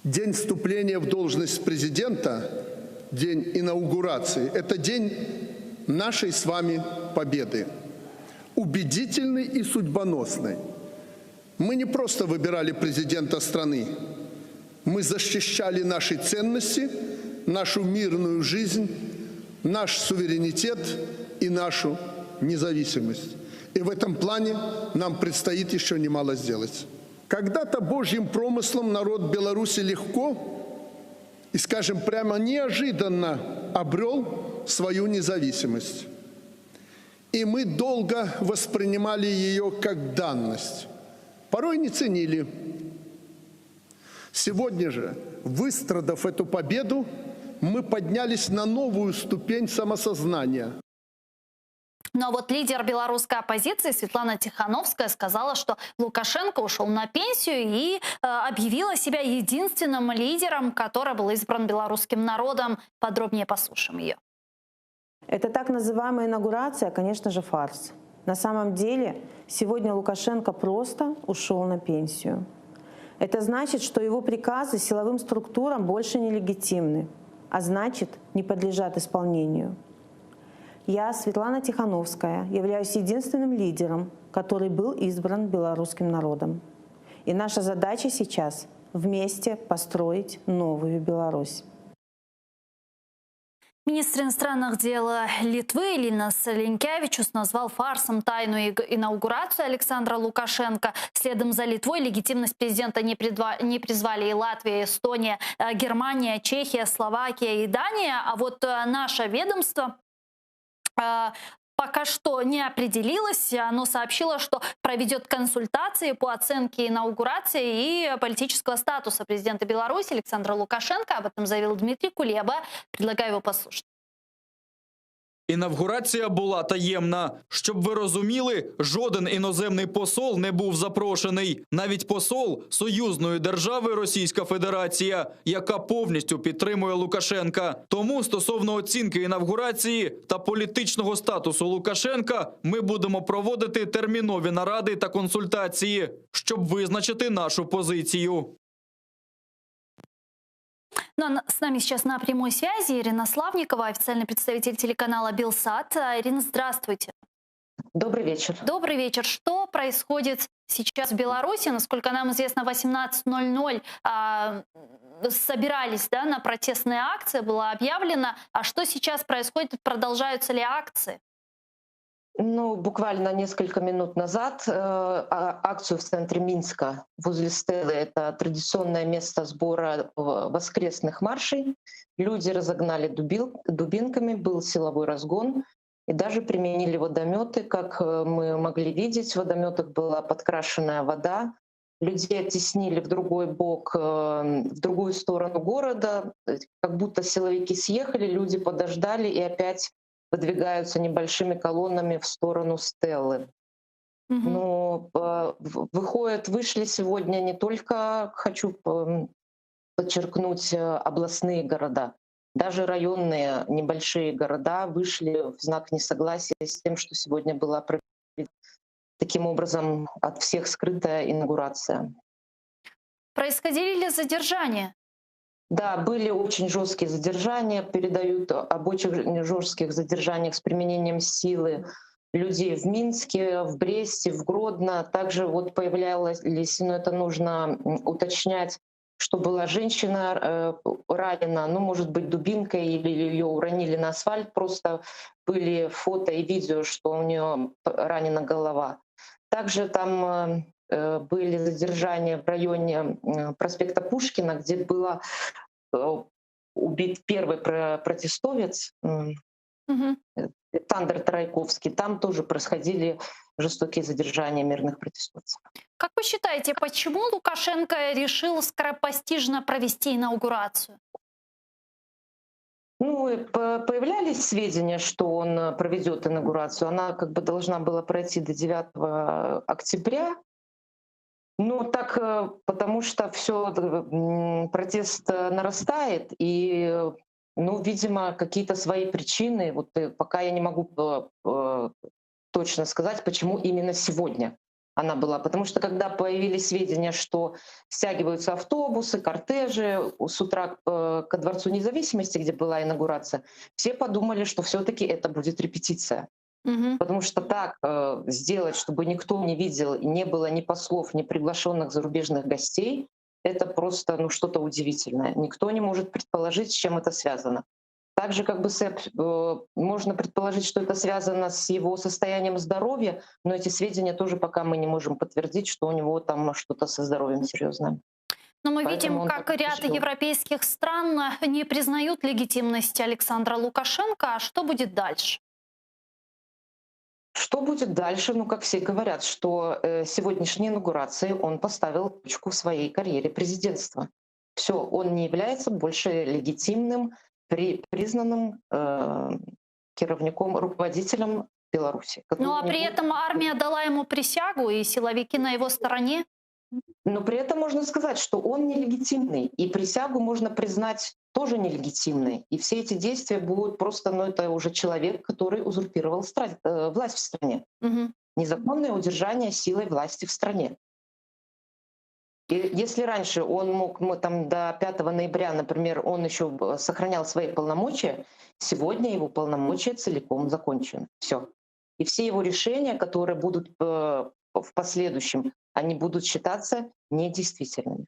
День вступления в должность президента, день инаугурации – это день нашей с вами победы, убедительной и судьбоносной. Мы не просто выбирали президента страны, мы защищали наши ценности, нашу мирную жизнь, наш суверенитет и нашу независимость. И в этом плане нам предстоит еще немало сделать. Когда-то Божьим промыслом народ Беларуси легко и, скажем прямо, неожиданно обрел свою независимость. И мы долго воспринимали ее как данность, порой не ценили. Сегодня же, выстрадав эту победу, мы поднялись на новую ступень самосознания. Но вот лидер белорусской оппозиции Светлана Тихановская сказала, что Лукашенко ушел на пенсию и объявила себя единственным лидером, который был избран белорусским народом. Подробнее послушаем ее. Это так называемая инаугурация, конечно же, фарс. На самом деле, сегодня Лукашенко просто ушел на пенсию. Это значит, что его приказы силовым структурам больше не легитимны, а значит, не подлежат исполнению. Я, Светлана Тихановская, являюсь единственным лидером, который был избран белорусским народом. И наша задача сейчас – вместе построить новую Беларусь. Министр иностранных дел Литвы Линас Линкевичус назвал фарсом тайную инаугурацию Александра Лукашенко. Следом за Литвой легитимность президента не призвали и Латвия, и Эстония, Германия, Чехия, Словакия и Дания. А вот наше ведомство пока что не определилось. Оно сообщило, что проведет консультации по оценке инаугурации и политического статуса президента Беларуси Александра Лукашенко. Об этом заявил Дмитрий Кулеба. Предлагаю его послушать. Інавгурація була таємна. Щоб ви розуміли, жоден іноземний посол не був запрошений. Навіть посол союзної держави Російська Федерація, яка повністю підтримує Лукашенка. Тому стосовно оцінки інавгурації та політичного статусу Лукашенка ми будемо проводити термінові наради та консультації, щоб визначити нашу позицію. Ну, с нами сейчас на прямой связи Ирина Славникова, официальный представитель телеканала Белсат. Ирина, здравствуйте. Добрый вечер. Добрый вечер. Что происходит сейчас в Беларуси? Насколько нам известно, 18:00 собирались, да, на протестные акции, было объявлено. А что сейчас происходит? Продолжаются ли акции? Ну, буквально несколько минут назад акцию в центре Минска возле Стелы, это традиционное место сбора воскресных маршей, люди разогнали дубинками, был силовой разгон и даже применили водометы. Как мы могли видеть, в водометах была подкрашенная вода, людей оттеснили в другой бок, в другую сторону города, как будто силовики съехали, люди подождали и опять выдвигаются небольшими колоннами в сторону Стеллы. Но вышли сегодня не только, хочу подчеркнуть, областные города, даже районные небольшие города вышли в знак несогласия с тем, что сегодня была проведена таким образом от всех скрытая инаугурация. Происходили ли задержания? Да, были очень жесткие задержания, передают об очень жестких задержаниях с применением силы людей в Минске, в Бресте, в Гродно. Также вот появлялось, но это нужно уточнять, что была женщина ранена, ну, может быть, дубинкой или ее уронили на асфальт, просто были фото и видео, что у нее ранена голова. Также там были задержания в районе проспекта Пушкина, где было убит первый протестовец Александр Тарайковский. Там тоже происходили жестокие задержания мирных протестовцев. Как вы считаете, почему Лукашенко решил скоропостижно провести инаугурацию? Ну, появлялись сведения, что он проведет инаугурацию. Она как бы должна была пройти до 9 октября. Ну, так, потому что все протест нарастает, и, ну, видимо, какие-то свои причины. Вот пока я не могу точно сказать, почему именно сегодня. она была. Потому что когда появились сведения, что стягиваются автобусы, кортежи с утра ко Дворцу Независимости, где была инаугурация, все подумали, что все-таки это будет репетиция. Мгм. Потому что так сделать, чтобы никто не видел, и не было ни послов, ни приглашенных зарубежных гостей, это просто что-то удивительное. Никто не может предположить, с чем это связано. Также как бы можно предположить, что это связано с его состоянием здоровья, но эти сведения тоже пока мы не можем подтвердить, что у него там что-то со здоровьем серьезное. Но мы Поэтому видим, он как так ряд решил. европейских стран не признают легитимность Александра Лукашенко. А что будет дальше? Что будет дальше? Ну, как все говорят, что сегодняшней инаугурации он поставил точку в своей карьере президентства. Все, он не является больше легитимным, признанным руководителем Беларуси. Ну а который не при будет- этом армия дала ему присягу, и силовики на его стороне. Но при этом можно сказать, что он нелегитимный, и присягу можно признать тоже нелегитимной. И все эти действия будут просто, это уже человек, который узурпировал власть в стране. Мгм. Незаконное удержание силой власти в стране. И если раньше он мог, до 5 ноября, например, он еще сохранял свои полномочия, сегодня его полномочия целиком закончены. Все. И все его решения, которые будут в последующем, они будут считаться недействительными.